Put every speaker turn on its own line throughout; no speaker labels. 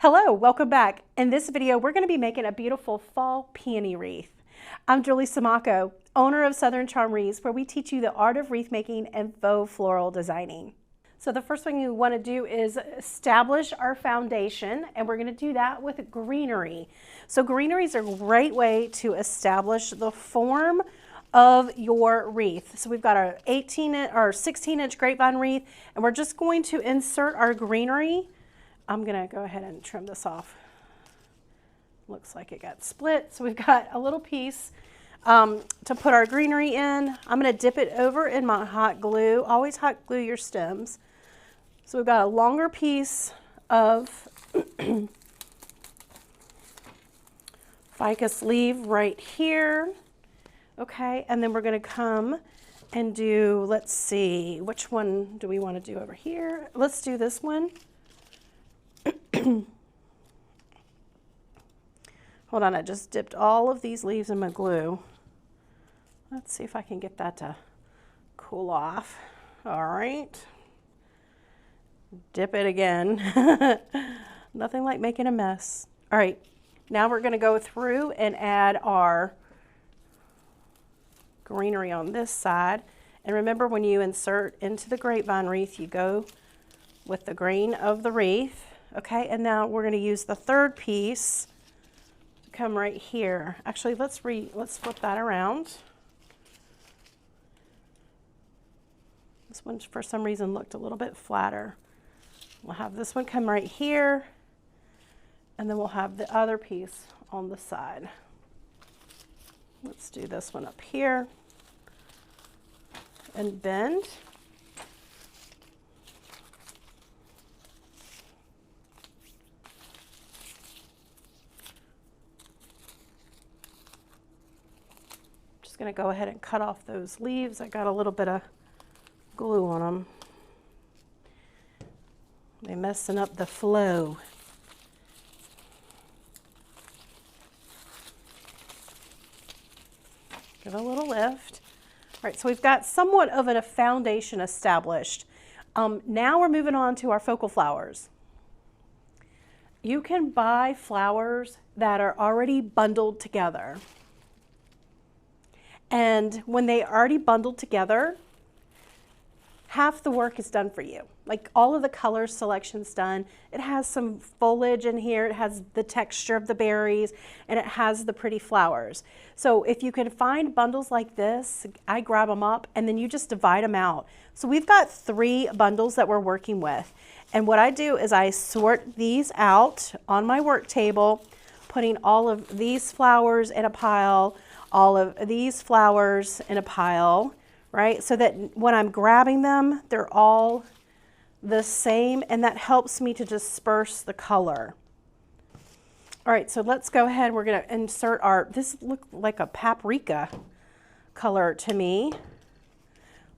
Hello, welcome back. In this video, we're going to be making a beautiful fall peony wreath. I'm Julie Samaco, owner of Southern Charm Wreaths, where we teach you the art of wreath making and faux floral designing. So the first thing you want to do is establish our foundation, and we're going to do that with greenery. So greenery is a great way to establish the form of your wreath. So we've got our 16-inch grapevine wreath, and we're just going to insert our greenery. I'm gonna go ahead and trim this off. Looks like it got split. So we've got a little piece to put our greenery in. I'm gonna dip it over in my hot glue. Always hot glue your stems. So we've got a longer piece of ficus leaf right here. Okay, and then we're gonna come and do, let's see, which one do we wanna do over here? Let's do this one. Hold on, I just dipped all of these leaves in my glue. Let's see if I can get that to cool off. All right. Dip it again. Nothing like making a mess. All right, now we're going to go through and add our greenery on this side. And remember, when you insert into the grapevine wreath, you go with the grain of the wreath. Okay, and now we're going to use the third piece to come right here. Actually, let's flip that around. This one, for some reason, looked a little bit flatter. We'll have this one come right here, and then we'll have the other piece on the side. Let's do this one up here and bend. Going to go ahead and cut off those leaves. I got a little bit of glue on them. They're messing up the flow. Give it a little lift. All right, so we've got somewhat of a foundation established. Now we're moving on to our focal flowers. You can buy flowers that are already bundled together. And when they are already bundled together, half the work is done for you. Like all of the color selection's done. It has some foliage in here. It has the texture of the berries, and it has the pretty flowers. So if you can find bundles like this, I grab them up and then you just divide them out. So we've got 3 bundles that we're working with. And what I do is I sort these out on my work table, putting all of these flowers in a pile, all of these flowers in a pile, right? So that when I'm grabbing them, they're all the same, and that helps me to disperse the color. All right, so let's go ahead. We're gonna insert this looks like a paprika color to me.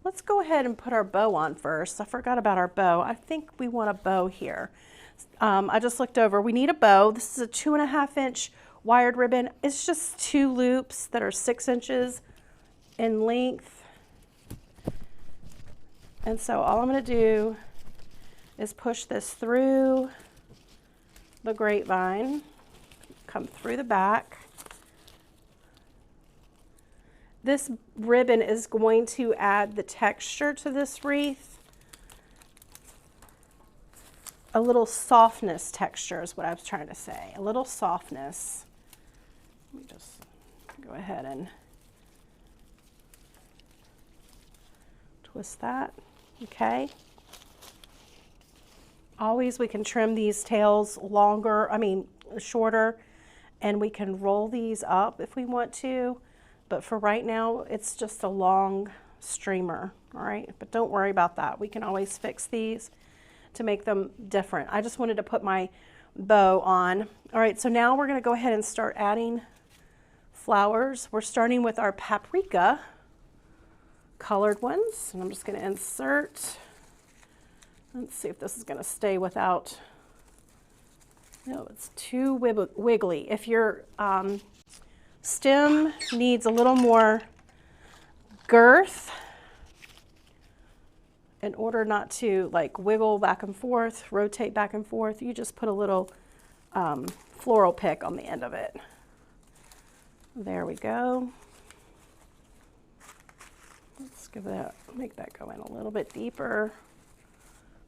Let's go ahead and put our bow on first. I forgot about our bow. I think we want a bow here. I just looked over, we need a bow. This is a 2.5-inch wired ribbon. It's just 2 loops that are 6 inches in length. And so all I'm going to do is push this through the grapevine, come through the back. This ribbon is going to add the texture to this wreath. A little softness texture is what I was trying to say. A little softness. Let me just go ahead and twist that. Okay. Always we can trim these tails shorter, and we can roll these up if we want to. But for right now, it's just a long streamer. All right. But don't worry about that. We can always fix these to make them different. I just wanted to put my bow on. All right, so now we're gonna go ahead and start adding flowers. We're starting with our paprika colored ones, and I'm just gonna insert. Let's see if this is gonna stay without, no, it's too wiggly. If your stem needs a little more girth, in order not to like wiggle back and forth, rotate back and forth, you just put a little floral pick on the end of it. There we go. Let's give that, make that go in a little bit deeper.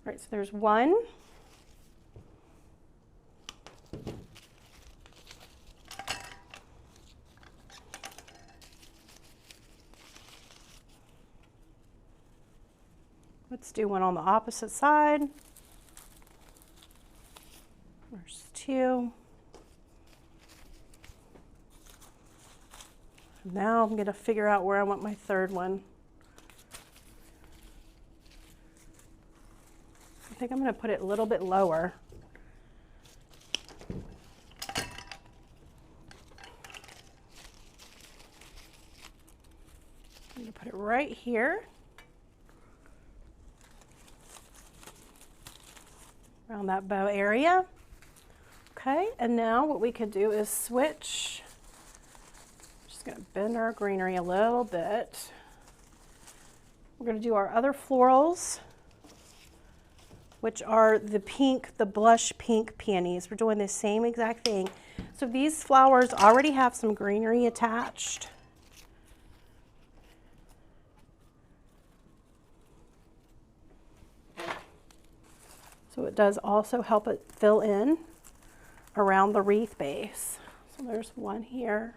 All right, so there's one. Let's do one on the opposite side. There's two. Now I'm going to figure out where I want my third one. I think I'm going to put it a little bit lower. I'm going to put it right here. Around that bow area. Okay, and now what we could do is switch. Just going to bend our greenery a little bit. We're going to do our other florals, which are the pink, the blush pink peonies. We're doing the same exact thing. So these flowers already have some greenery attached. So it does also help it fill in around the wreath base. So there's one here.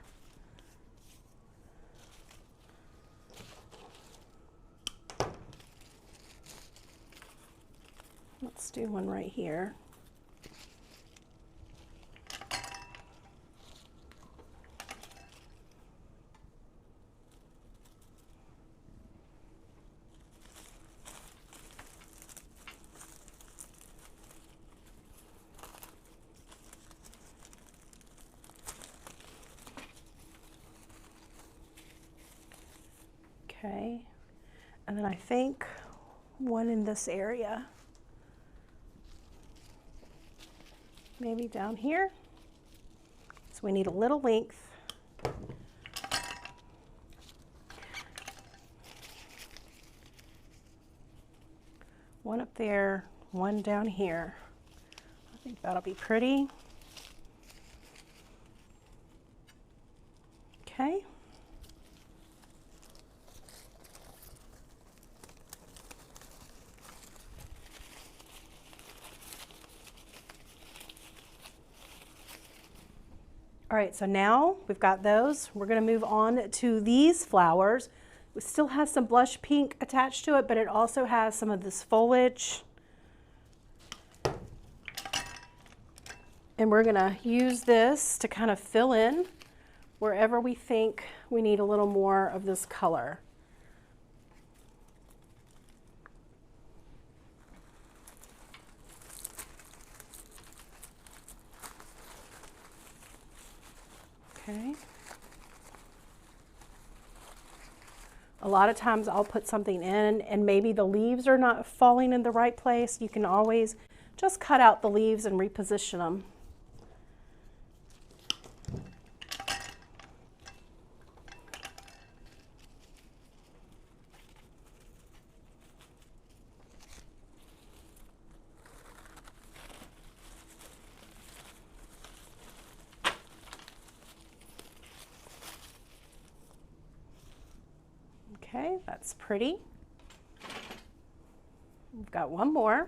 Let's do one right here. Okay, and then I think one in this area. Maybe down here. So we need a little length. One up there, one down here. I think that'll be pretty. Okay. All right, so now we've got those. We're going to move on to these flowers. It still has some blush pink attached to it, but it also has some of this foliage. And we're going to use this to kind of fill in wherever we think we need a little more of this color. Okay. A lot of times I'll put something in and maybe the leaves are not falling in the right place. You can always just cut out the leaves and reposition them. Okay, that's pretty. We've got one more.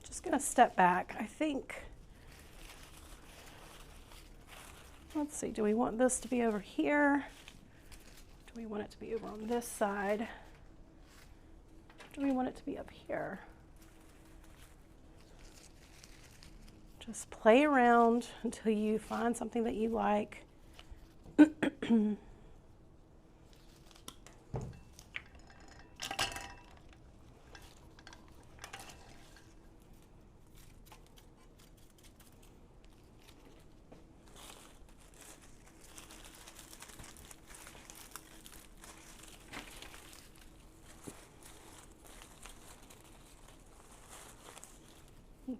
Just gonna step back. I think, let's see, do we want this to be over here? Do we want it to be over on this side? Do we want it to be up here? Just play around until you find something that you like.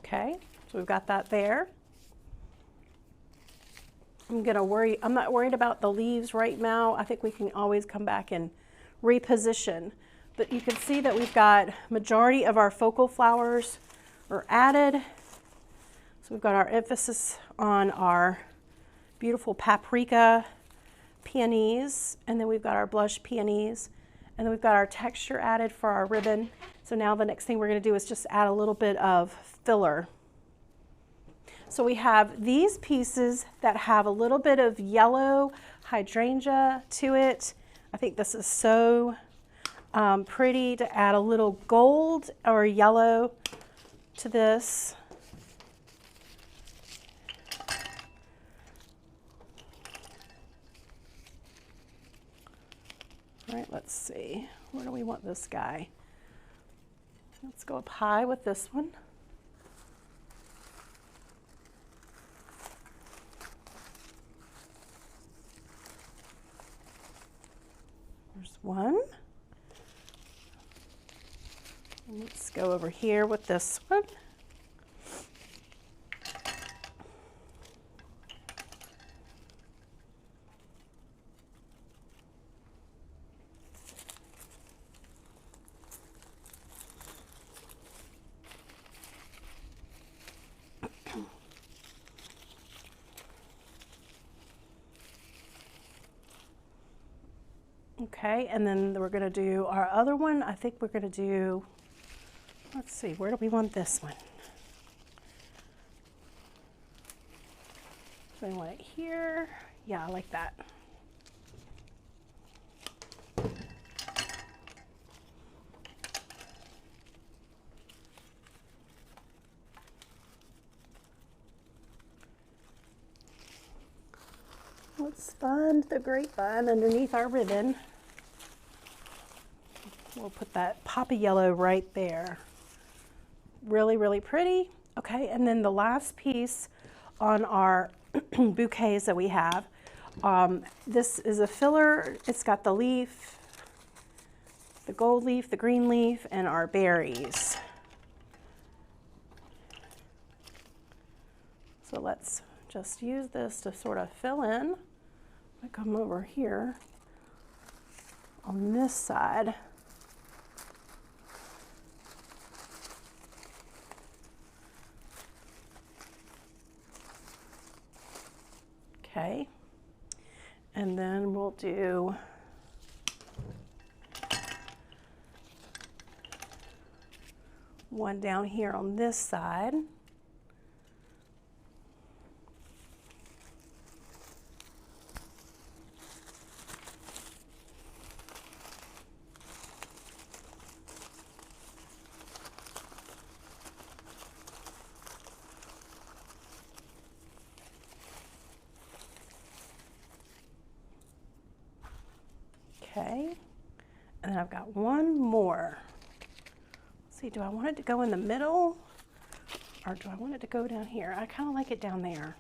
Okay, so we've got that there. I'm not worried about the leaves right now. I think we can always come back and reposition. But you can see that we've got majority of our focal flowers are added. So we've got our emphasis on our beautiful paprika peonies, and then we've got our blush peonies, and then we've got our texture added for our ribbon. So now the next thing we're going to do is just add a little bit of filler. So we have these pieces that have a little bit of yellow hydrangea to it. I think this is so pretty to add a little gold or yellow to this. All right, let's see. Where do we want this guy? Let's go up high with this one. There's one. Let's go over here with this one. Okay, and then we're going to do our other one. I think we're going to do, let's see, where do we want this one? Do I want it here? Yeah, I like that. Let's find the grapevine underneath our ribbon. We'll put that poppy yellow right there. Really, really pretty. Okay, and then the last piece on our bouquets that we have, this is a filler. It's got the leaf, the gold leaf, the green leaf, and our berries. So let's just use this to sort of fill in. I come over here on this side. Okay, and then we'll do one down here on this side. Okay, and then I've got one more. Let's see, do I want it to go in the middle or do I want it to go down here? I kind of like it down there.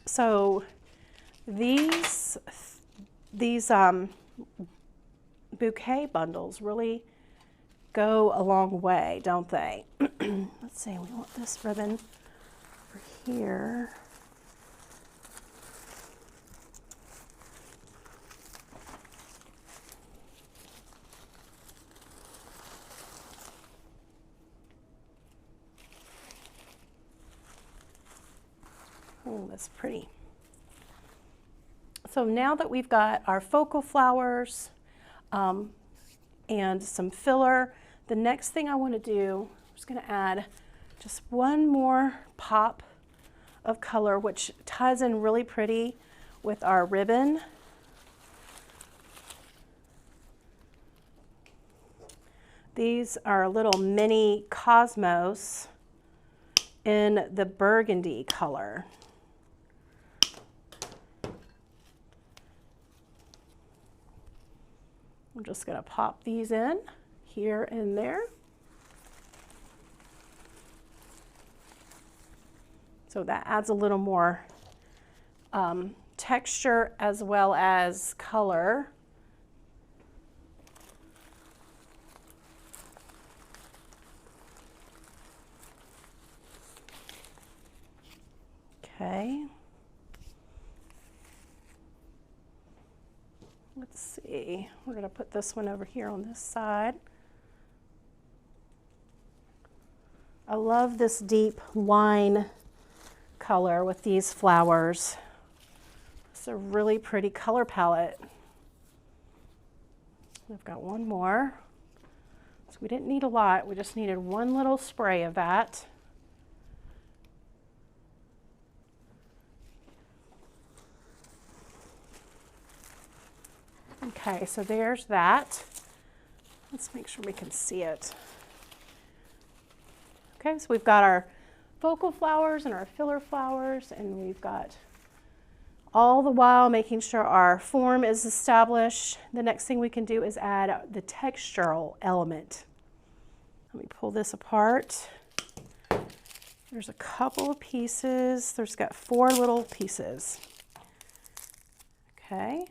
So these bouquet bundles really go a long way, don't they? Let's see, we want this ribbon over here. Oh, that's pretty. So now that we've got our focal flowers and some filler, the next thing I want to do, I'm just going to add just one more pop of color, which ties in really pretty with our ribbon. These are little mini cosmos in the burgundy color. I'm just going to pop these in here and there. So that adds a little more texture as well as color. Okay. Let's see, we're going to put this one over here on this side. I love this deep wine color with these flowers. It's a really pretty color palette. We've got one more. So we didn't need a lot, we just needed one little spray of that. Okay, so there's that. Let's make sure we can see it. Okay, so we've got our focal flowers and our filler flowers, and we've got all the while making sure our form is established. The next thing we can do is add the textural element. Let me pull this apart. There's a couple of pieces. There's got 4 little pieces. Okay,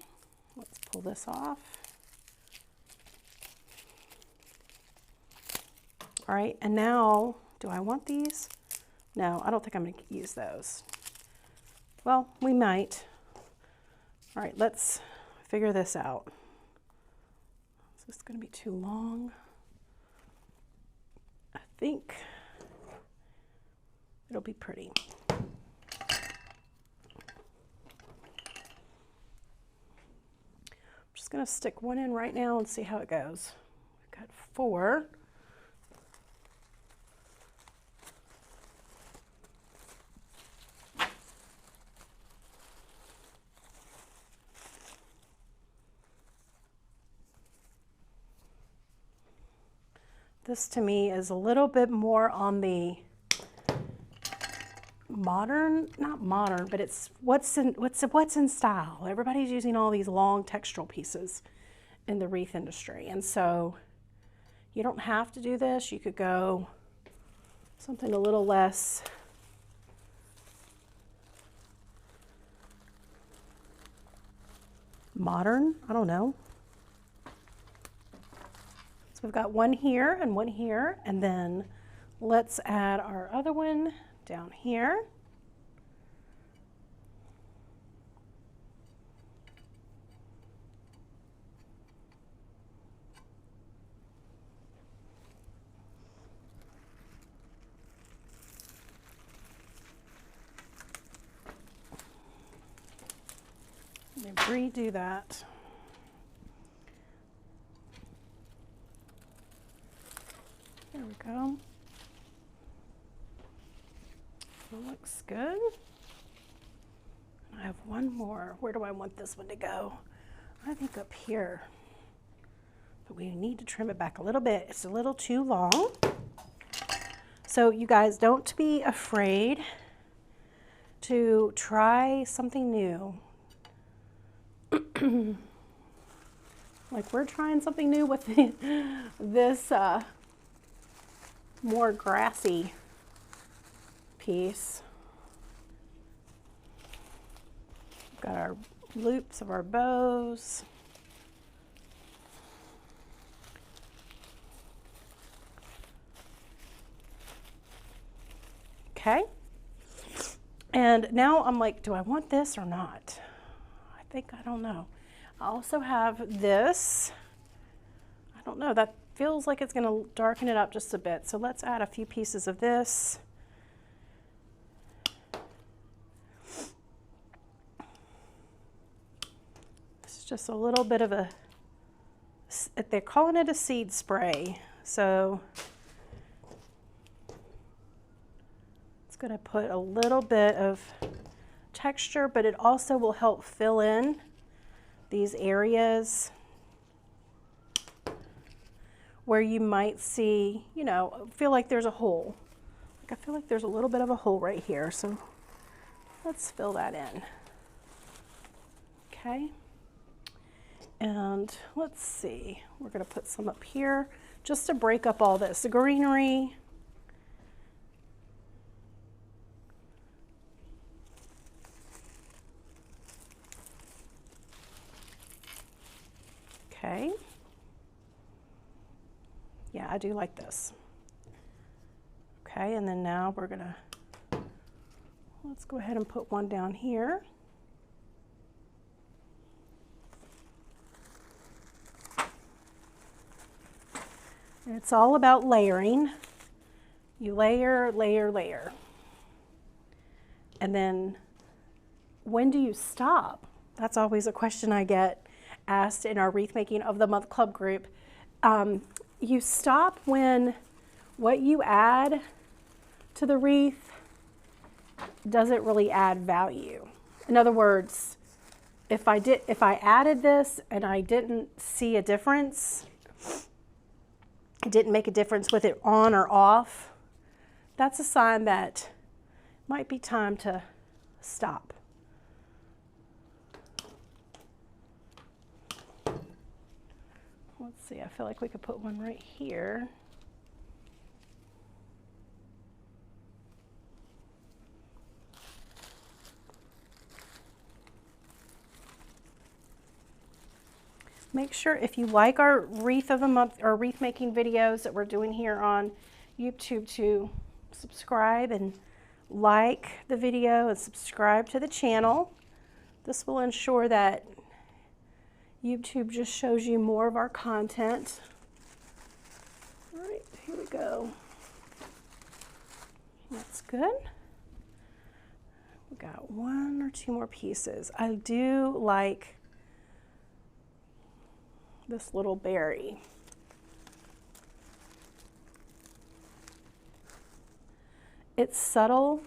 let's pull this off. All right, and now, do I want these? No, I don't think I'm going to use those. Well, we might. All right, let's figure this out. Is this going to be too long? I think it'll be pretty. I'm just going to stick one in right now and see how it goes. We've got 4. This to me is a little bit more on the modern, not modern, but it's what's in style. Everybody's using all these long textural pieces in the wreath industry. And so you don't have to do this. You could go something a little less modern. I don't know. We've got one here, and then let's add our other one down here. Let me redo that. There we go. That looks good. I have one more. Where do I want this one to go? I think up here. But we need to trim it back a little bit. It's a little too long. So you guys, don't be afraid to try something new. Like we're trying something new with this more grassy piece. We've got our loops of our bows. Okay. And now I'm like, do I want this or not? I don't know. I also have this. I don't know, that feels like it's going to darken it up just a bit. So let's add a few pieces of this. It's just a little bit of a, they're calling it a seed spray. So it's going to put a little bit of texture, but it also will help fill in these areas where you might see, you know, feel like there's a hole. Like I feel like there's a little bit of a hole right here. So let's fill that in. Okay. And let's see, we're going to put some up here just to break up all this, the greenery. Okay. Yeah, I do like this. Okay, and then now we're gonna, let's go ahead and put one down here. And it's all about layering. You layer, layer, layer. And then when do you stop? That's always a question I get asked in our Wreath Making of the Month Club group. You stop when what you add to the wreath doesn't really add value. In other words, if I added this and I didn't see a difference, it didn't make a difference with it on or off, that's a sign that it might be time to stop. Let's see, I feel like we could put one right here. Make sure if you like our Wreath of the Month or wreath making videos that we're doing here on YouTube to subscribe and like the video and subscribe to the channel. This will ensure that YouTube just shows you more of our content. All right, here we go. That's good. We got one or two more pieces. I do like this little berry. It's subtle,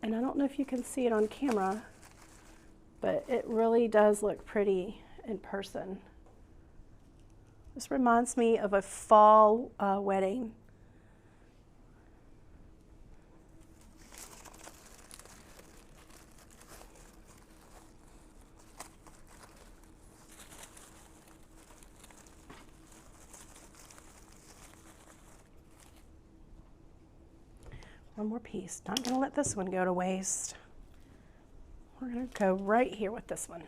and I don't know if you can see it on camera, but it really does look pretty in person. This reminds me of a fall wedding. One more piece. Not going to let this one go to waste. We're going to go right here with this one.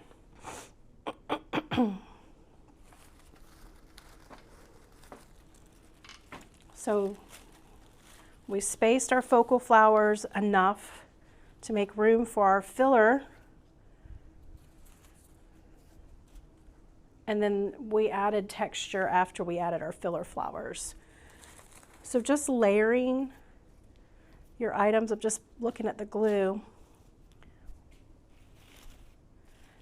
So we spaced our focal flowers enough to make room for our filler. And then we added texture after we added our filler flowers. So just layering your items. I'm just looking at the glue.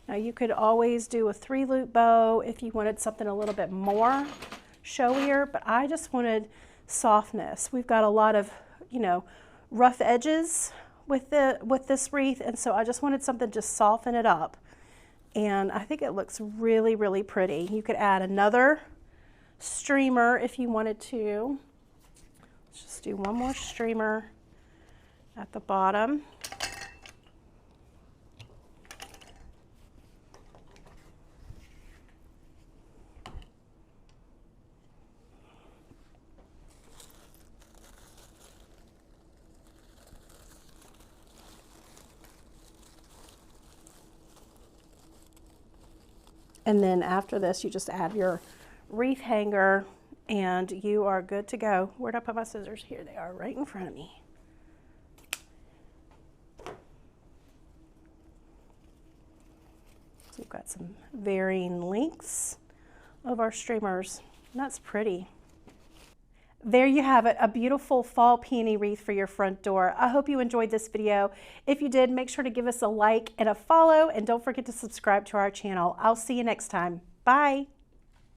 Now you could always do a 3-loop bow if you wanted something a little bit more showier, but I just wanted softness. We've got a lot of, you know, rough edges with this wreath, and so I just wanted something to soften it up. And I think it looks really, really pretty. You could add another streamer if you wanted to. Let's just do one more streamer at the bottom. And then after this, you just add your wreath hanger and you are good to go. Where'd I put my scissors? Here they are, right in front of me. So we've got some varying lengths of our streamers, and that's pretty. There you have it, a beautiful fall peony wreath for your front door. I hope you enjoyed this video. If you did, make sure to give us a like and a follow, and don't forget to subscribe to our channel. I'll see you next time. Bye.